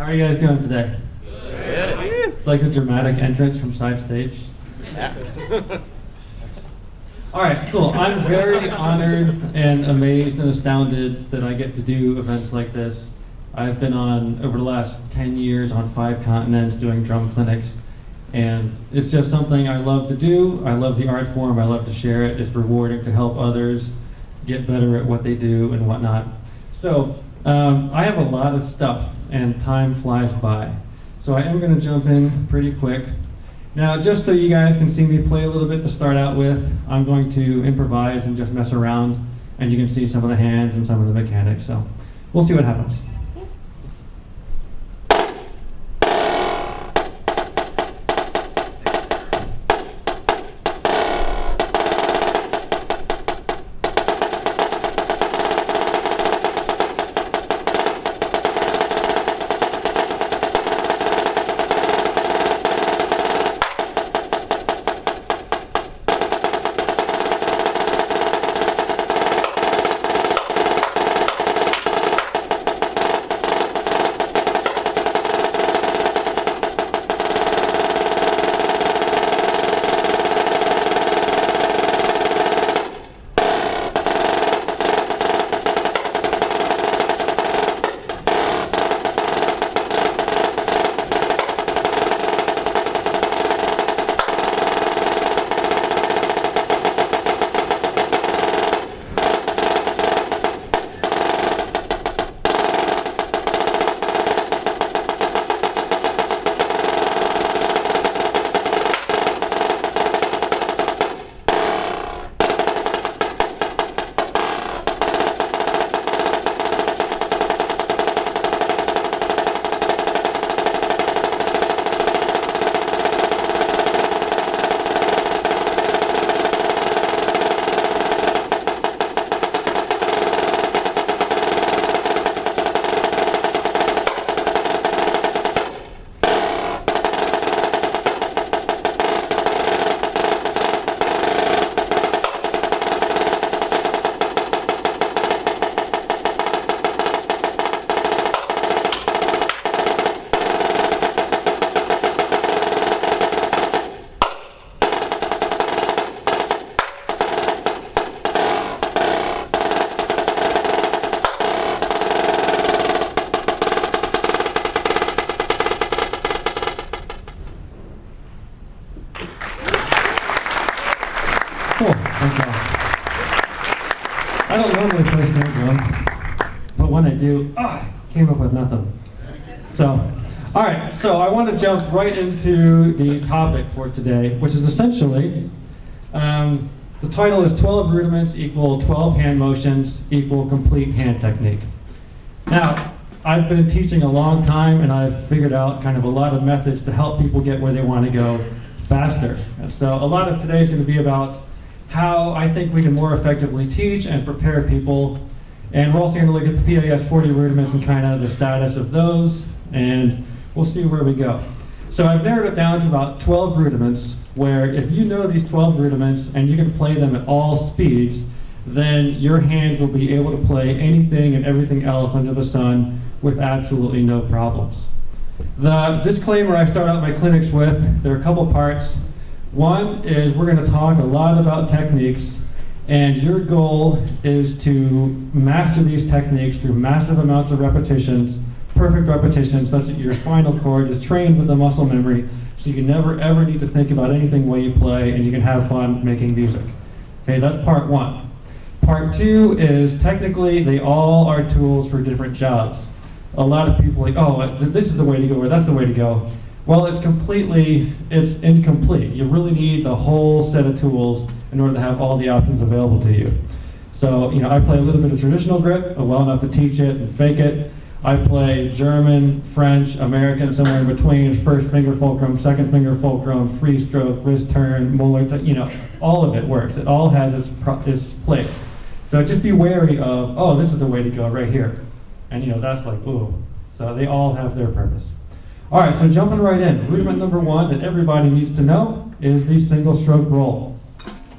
How are you guys doing today? Good. Like the dramatic entrance from side stage? Yeah. All right, cool. I'm very honored and amazed and astounded that I get to do events like this. I've been on, over the last 10 years, on 5 continents doing drum clinics. And it's just something I love to do. I love the art form. I love to share it. It's rewarding to help others get better at what they do and whatnot. So I have a lot of stuff and time flies by. So I am going to jump in pretty quick. Now, just so you guys can see me play a little bit to start out with, I'm going to improvise and just mess around, and you can see some of the hands and some of the mechanics. So we'll see what happens. Cool, thank you all. I don't normally play snare drum, but when I do, came up with nothing. So, all right, so I want to jump right into the topic for today, which is essentially, the title is 12 rudiments equal 12 hand motions equal complete hand technique. Now, I've been teaching a long time and I've figured out kind of a lot of methods to help people get where they want to go faster. And so a lot of today is going to be about how I think we can more effectively teach and prepare people. And we're also going to look at the PAS 40 rudiments and kind of the status of those, and we'll see where we go. So I've narrowed it down to about 12 rudiments, where if you know these 12 rudiments and you can play them at all speeds, then your hands will be able to play anything and everything else under the sun with absolutely no problems. The disclaimer I start out my clinics with, there are a couple parts. One is we're going to talk a lot about techniques, and your goal is to master these techniques through massive amounts of repetitions, perfect repetitions, such that your spinal cord is trained with the muscle memory, so you never ever need to think about anything while you play, and you can have fun making music. Okay, that's part one. Part two is technically they all are tools for different jobs. A lot of people are like, oh, this is the way to go, or that's the way to go. Well, it's incomplete. You really need the whole set of tools in order to have all the options available to you. So, I play a little bit of traditional grip, well enough to teach it and fake it. I play German, French, American, somewhere in between, first finger fulcrum, second finger fulcrum, free stroke, wrist turn, molar, all of it works. It all has its place. So just be wary of, oh, this is the way to go right here. And that's like, ooh. So they all have their purpose. All right, so jumping right in. Rudiment number one that everybody needs to know is the single stroke roll.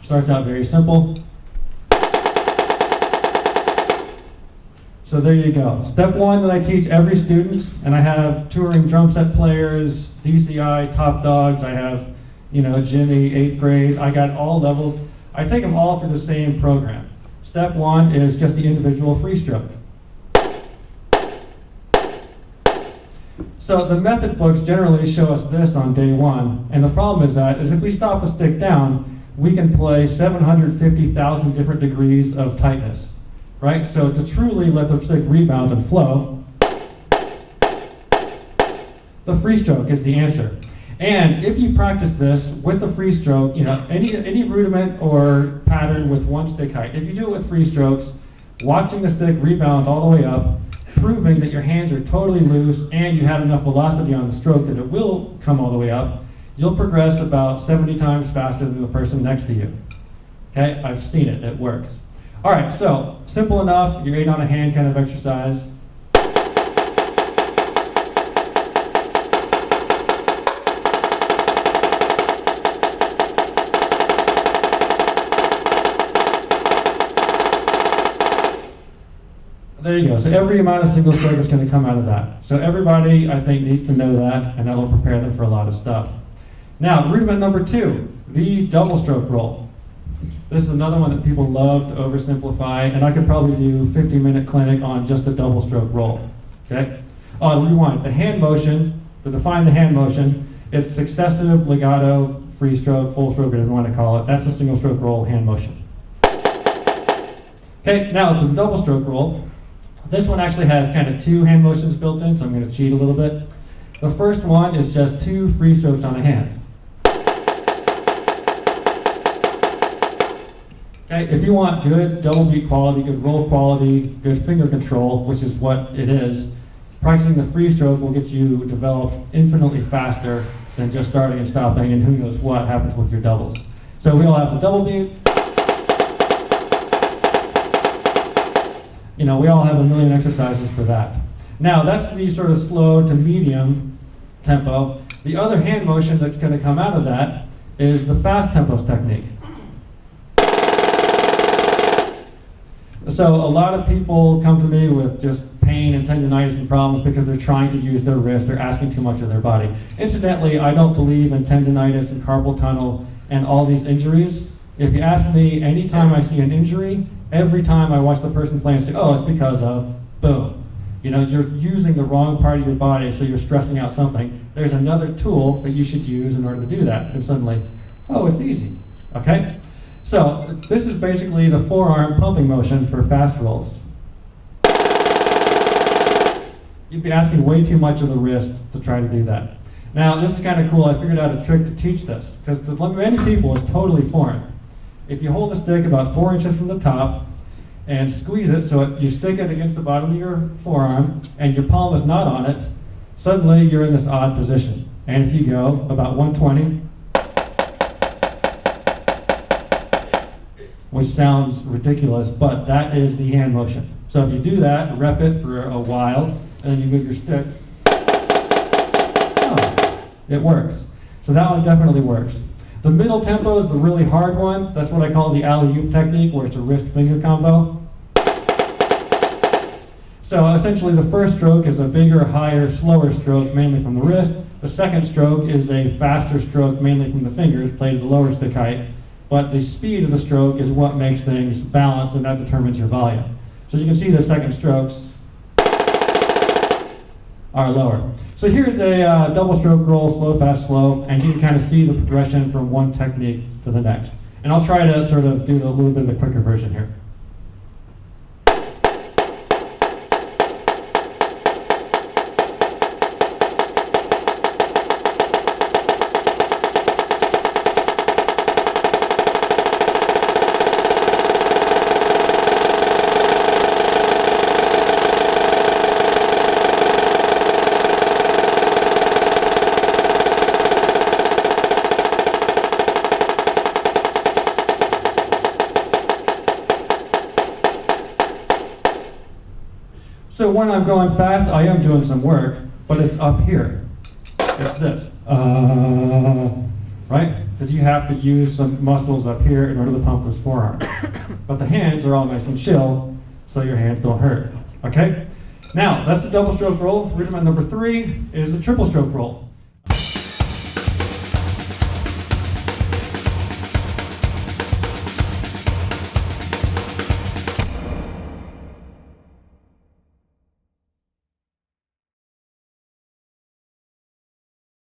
Starts out very simple. So there you go. Step one that I teach every student, and I have touring drum set players, DCI, top dogs, I have, Jimmy, 8th grade, I got all levels. I take them all through the same program. Step one is just the individual free stroke. So the method books generally show us this on day one, and the problem is if we stop the stick down, we can play 750,000 different degrees of tightness, right? So to truly let the stick rebound and flow, the free stroke is the answer. And if you practice this with the free stroke, any rudiment or pattern with one stick height, if you do it with free strokes, watching the stick rebound all the way up, proving that your hands are totally loose and you have enough velocity on the stroke that it will come all the way up, you'll progress about 70 times faster than the person next to you. Okay, I've seen it, it works. All right, so simple enough, your 8 on a hand kind of exercise. There you go. So every amount of single stroke is going to come out of that. So everybody, I think, needs to know that, and that'll prepare them for a lot of stuff. Now, rudiment number 2, the double stroke roll. This is another one that people love to oversimplify, and I could probably do a 50-minute clinic on just a double stroke roll. Okay? Rewind. The hand motion, to define the hand motion, it's successive, legato, free stroke, full stroke, whatever you want to call it. That's a single stroke roll hand motion. Okay, now to the double stroke roll. This one actually has kind of 2 hand motions built in, so I'm going to cheat a little bit. The first one is just 2 free strokes on a hand. Okay, if you want good double beat quality, good roll quality, good finger control, which is what it is, practicing the free stroke will get you developed infinitely faster than just starting and stopping, and who knows what happens with your doubles. So we all have the double beat. We all have a million exercises for that. Now, that's the sort of slow to medium tempo. The other hand motion that's going to come out of that is the fast tempos technique. So a lot of people come to me with just pain and tendonitis and problems because they're trying to use their wrist, they're asking too much of their body. Incidentally, I don't believe in tendonitis and carpal tunnel and all these injuries. If you ask me, anytime I see an injury, every time I watch the person play and say, oh, it's because of, boom. You're using the wrong part of your body, so you're stressing out something. There's another tool that you should use in order to do that. And suddenly, oh, it's easy, okay? So this is basically the forearm pumping motion for fast rolls. You'd be asking way too much of the wrist to try to do that. Now, this is kind of cool. I figured out a trick to teach this, because to many people it's totally foreign. If you hold the stick about 4 inches from the top and squeeze it so you stick it against the bottom of your forearm and your palm is not on it, suddenly you're in this odd position. And if you go about 120, which sounds ridiculous, but that is the hand motion. So if you do that, rep it for a while, and then you move your stick, it works. So that one definitely works. The middle tempo is the really hard one. That's what I call the alley-oop technique, where it's a wrist-finger combo. So essentially the first stroke is a bigger, higher, slower stroke, mainly from the wrist. The second stroke is a faster stroke, mainly from the fingers, played at the lower stick height. But the speed of the stroke is what makes things balance, and that determines your volume. So as you can see, the second strokes are lower. So here's a double stroke roll, slow, fast, slow, and you can kind of see the progression from one technique to the next. And I'll try to sort of do a little bit of the quicker version here. So when I'm going fast, I am doing some work, but it's up here. It's this, right? Because you have to use some muscles up here in order to pump those forearms. But the hands are all nice and chill, so your hands don't hurt. Okay? Now, that's the double stroke roll. Rudiment number 3 is the triple stroke roll.